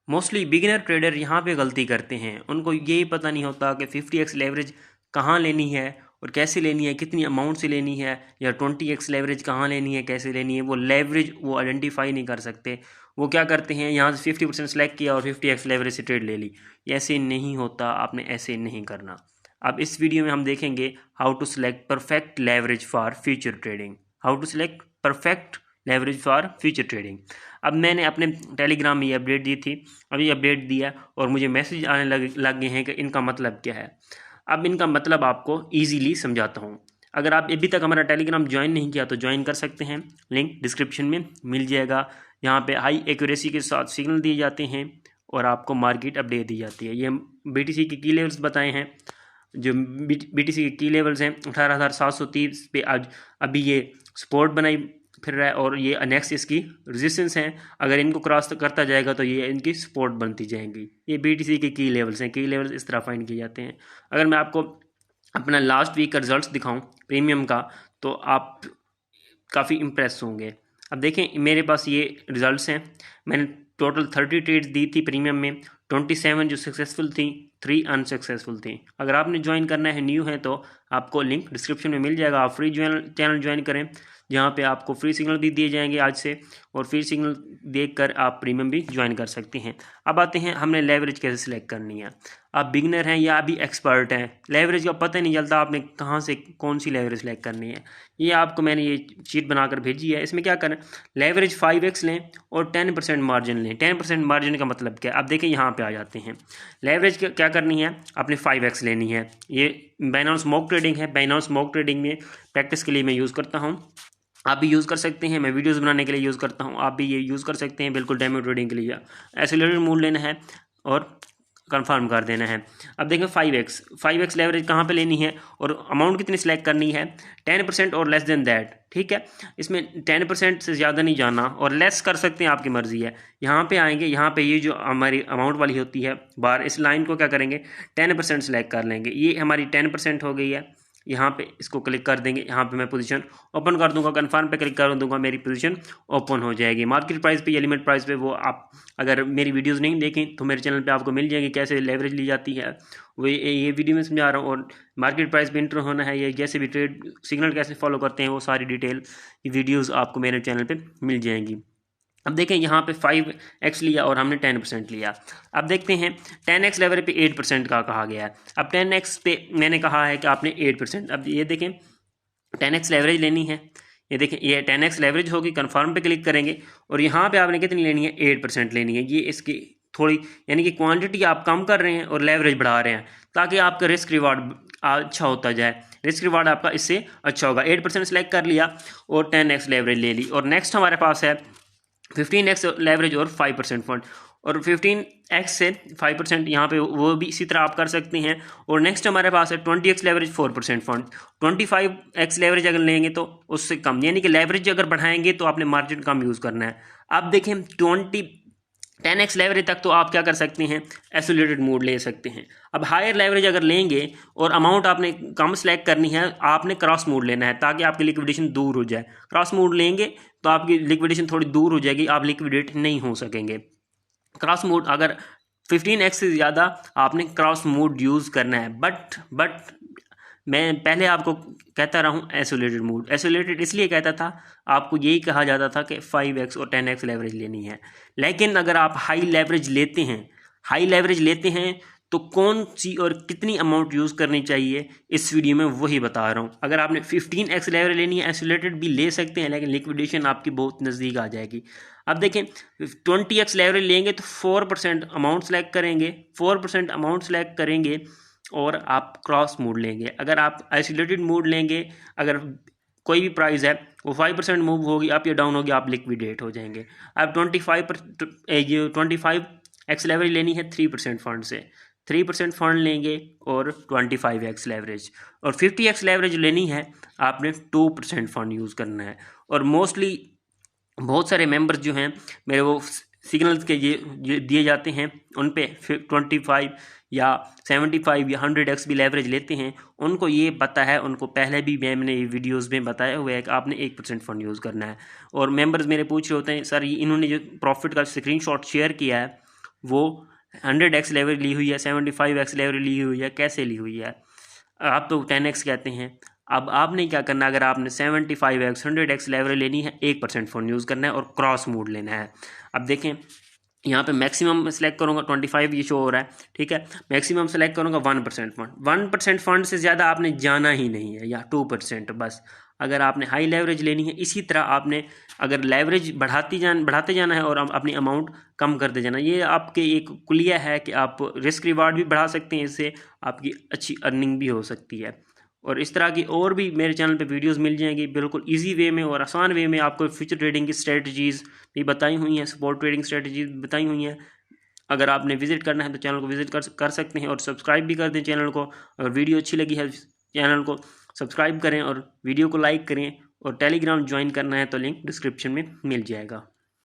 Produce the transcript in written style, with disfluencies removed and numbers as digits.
Mostly beginner trader यहाँ पे गलती करते हैं, उनको यही पता नहीं होता कि 50x लेवरेज कहाँ लेनी है और कैसे लेनी है, कितनी अमाउंट से लेनी है, या 20x लेवरेज कहाँ लेनी है, कैसे लेनी है। वो लेवरेज वो आइडेंटिफाई नहीं कर सकते। वो क्या करते हैं, यहाँ से 50% सेलेक्ट किया और 50x लेवरेज से ट्रेड ले ली। ऐसे नहीं होता, आपने ऐसे नहीं करना। अब इस वीडियो में हम देखेंगे how to select perfect leverage for future trading. How to select perfect leverage for future trading. अब मैंने अपने टेलीग्राम में ये अपडेट दी थी, अभी अपडेट दिया और मुझे मैसेज आने लग गए हैं कि इनका मतलब क्या है। अब इनका मतलब आपको ईजीली समझाता हूँ। अगर आप अभी तक हमारा टेलीग्राम ज्वाइन नहीं किया तो ज्वाइन कर सकते हैं, लिंक डिस्क्रिप्शन में मिल जाएगा। यहाँ पे हाई एक्यूरेसी के साथ सिग्नल दिए जाते हैं और आपको मार्केट अपडेट दी जाती है। ये BTC के की लेवल्स बताए हैं। जो BTC के की लेवल्स हैं 18,730 पे आज अभी ये सपोर्ट बनाई फिर रहा है, और ये नेक्स्ट इसकी रेजिस्टेंस हैं। अगर इनको क्रॉस करता जाएगा तो ये इनकी सपोर्ट बनती जाएंगी। ये BTC के की लेवल्स हैं। की लेवल्स इस तरह फाइंड किए जाते हैं। अगर मैं आपको अपना लास्ट वीक का रिजल्ट्स दिखाऊं प्रीमियम का, तो आप काफ़ी इम्प्रेस होंगे। अब देखें मेरे पास ये रिजल्ट्स हैं। मैंने टोटल 30 ट्रेड्स दी थी प्रीमियम में, 27 जो सक्सेसफुल थी, 3 अनसक्सेसफुल थी। अगर आपने ज्वाइन करना है, न्यू है, तो आपको लिंक डिस्क्रिप्शन में मिल जाएगा। आप फ्री चैनल ज्वाइन करें, जहाँ पे आपको फ्री सिग्नल भी दिए जाएंगे आज से, और फ्री सिग्नल देखकर आप प्रीमियम भी ज्वाइन कर सकते हैं। अब आते हैं हमने लेवरेज कैसे सिलेक्ट करनी है। आप बिगनर हैं या अभी एक्सपर्ट हैं, लेवरेज का पता नहीं चलता आपने कहाँ से कौन सी लेवरेज सिलेक्ट करनी है। ये आपको मैंने ये शीट बनाकर भेजी है। इसमें क्या करें, लेवरेज 5x लें और 10% मार्जिन लें। 10% मार्जिन का मतलब क्या है, आप देखें यहाँ पे आ जाते हैं। लेवरेज क्या करनी है, आपने 5x लेनी है। ये बाइनॉन्स स्मोक ट्रेडिंग है। बाइनॉन्स स्मोक ट्रेडिंग में प्रैक्टिस के लिए मैं यूज़ करता हूँ, आप भी यूज़ कर सकते हैं। मैं वीडियोस बनाने के लिए यूज़ करता हूँ, आप भी ये यूज़ कर सकते हैं बिल्कुल डेमो ट्रेडिंग के लिए। एक्सीलरेटेड मूड लेना है और कंफर्म कर देना है। अब देखें 5x लेवरेज कहाँ पे लेनी है और अमाउंट कितनी सिलेक्ट करनी है, 10% और लेस देन दैट। ठीक है, इसमें 10% से ज़्यादा नहीं जाना, और लेस कर सकते हैं, आपकी मर्ज़ी है। यहाँ पे आएंगे, यहाँ पे ये जो हमारी अमाउंट वाली होती है बार, इस लाइन को क्या करेंगे, 10% सेलेक्ट कर लेंगे। ये हमारी 10% हो गई है। यहाँ पे इसको क्लिक कर देंगे, यहाँ पे मैं पोजीशन ओपन कर दूंगा, कंफर्म पे क्लिक कर दूंगा, मेरी पोजीशन ओपन हो जाएगी। मार्केट प्राइस पे या लिमिट प्राइस पे वो आप अगर मेरी वीडियोस नहीं देखें तो मेरे चैनल पे आपको मिल जाएगी कैसे लेवरेज ली जाती है। वो ये वीडियो में समझा रहा हूँ, और मार्केट प्राइस पे इंटर होना है, ये जैसे भी ट्रेड सिग्नल कैसे फॉलो करते हैं, वो सारी डिटेल वीडियोज़ आपको मेरे चैनल पर मिल जाएंगी। अब देखें यहाँ पे 5x लिया और हमने 10% लिया। अब देखते हैं 10x लेवल पे 8% का कहा गया है। अब 10x पे मैंने कहा है कि आपने 8%। अब ये देखें 10x लेवरेज लेनी है। ये देखें ये 10x लेवरेज होगी, कंफर्म पे क्लिक करेंगे और यहाँ पे आपने कितनी लेनी है, 8% लेनी है। ये इसकी थोड़ी यानी कि क्वांटिटी आप कम कर रहे हैं और लेवरेज बढ़ा रहे हैं, ताकि आपका रिस्क रिवार्ड अच्छा होता जाए। रिस्क रिवार्ड आपका इससे अच्छा होगा। 8% सेलेक्ट कर लिया और 10x लेवरेज ले ली। और नेक्स्ट हमारे पास है 15x लेवरेज और 5% फंड, और 15x से 5% यहाँ पे वो भी इसी तरह आप कर सकते हैं। और नेक्स्ट हमारे पास है 20x leverage 4% fund. 25x leverage अगर लेंगे तो उससे कम, यानी कि लेवरेज अगर बढ़ाएंगे तो आपने मार्जिन कम यूज़ करना है। अब देखें 10x लेवरेज तक तो आप क्या कर सकते हैं, एसोलेटेड मोड ले सकते हैं। अब हायर लेवरेज अगर लेंगे और अमाउंट आपने कम सेलेक्ट करनी है, आपने क्रॉस मोड लेना है ताकि आपकी लिक्विडेशन दूर हो जाए। क्रॉस मोड लेंगे तो आपकी लिक्विडेशन थोड़ी दूर हो जाएगी, आप लिक्विडेट नहीं हो सकेंगे। क्रॉस मोड अगर 15x से ज़्यादा आपने क्रॉस मोड यूज़ करना है। बट मैं पहले आपको कहता रहा हूँ एसोलेटेड मोड। एसोलेटेड इसलिए कहता था, आपको यही कहा जाता था कि 5x और 10x लेवरेज लेनी है। लेकिन अगर आप हाई लेवरेज लेते हैं तो कौन सी और कितनी अमाउंट यूज़ करनी चाहिए, इस वीडियो में वही बता रहा हूँ। अगर आपने 15x लेवरेज लेनी है, आइसोलेटेड भी ले सकते हैं, लेकिन लिक्विडेशन आपकी बहुत नज़दीक आ जाएगी। अब देखें 20x लेवरेज लेंगे तो 4% अमाउंट सेलेक्ट करेंगे, 4% अमाउंट सेलेक्ट करेंगे और आप क्रॉस मोड लेंगे। अगर आप आइसोलेटेड मोड लेंगे, अगर कोई भी प्राइस है वो 5% मूव होगी, अप या डाउन होगी, आप लिक्विडेट हो जाएंगे। अब 25x लेवरेज लेनी है 3% फंड से, 3% फंड लेंगे और 25x लेवरेज। और 50x लेवरेज लेनी है, आपने 2% फंड यूज़ करना है। और मोस्टली बहुत सारे मेंबर्स जो हैं मेरे, वो सिग्नल्स के ये दिए जाते हैं, उन पे 25 या 75 या 100x भी लेवरेज लेते हैं। उनको ये पता है, उनको पहले भी मैंने ये वीडियोस में बताया हुआ है कि आपने 1% फंड यूज़ करना है। और मेंबर्स मेरे पूछ रहे होते हैं, सर इन्होंने जो प्रॉफिट का स्क्रीनशॉट शेयर किया है वो 100x लेवरेज ली हुई है, 75x लेवरेज ली हुई है, कैसे ली हुई है। आप तो 10x कहते हैं। अब आपने क्या करना है, अगर आपने 75x 100x लेवरेज लेनी है 1% फ़ंड यूज़ करना है और क्रॉस मोड लेना है। अब देखें यहाँ पे मैक्सिमम सेलेक्ट करूँगा 25 ये शो हो रहा है, ठीक है। मैक्सिमम सेलेक्ट करूँगा 1% फ़ंड, 1% फ़ंड से ज़्यादा आपने जाना ही नहीं है, या 2% बस। अगर आपने हाई लेवरेज लेनी है, इसी तरह आपने अगर लेवरेज बढ़ाते जाना है और अपनी अमाउंट कम करते जाना। ये आपके एक कुलिया है कि आप रिस्क रिवार्ड भी बढ़ा सकते हैं, इससे आपकी अच्छी अर्निंग भी हो सकती है। और इस तरह की और भी मेरे चैनल पे वीडियोस मिल जाएंगी बिल्कुल इजी वे में और आसान वे में। आपको फ्यूचर ट्रेडिंग की स्ट्रेटजीज़ भी बताई हुई हैं, सपोर्ट ट्रेडिंग स्ट्रेटजीज बताई हुई हैं। अगर आपने विजिट करना है तो चैनल को विजिट कर सकते हैं और सब्सक्राइब भी कर दें चैनल को। अगर वीडियो अच्छी लगी है चैनल को सब्सक्राइब करें और वीडियो को लाइक करें, और टेलीग्राम ज्वाइन करना है तो लिंक डिस्क्रिप्शन में मिल जाएगा।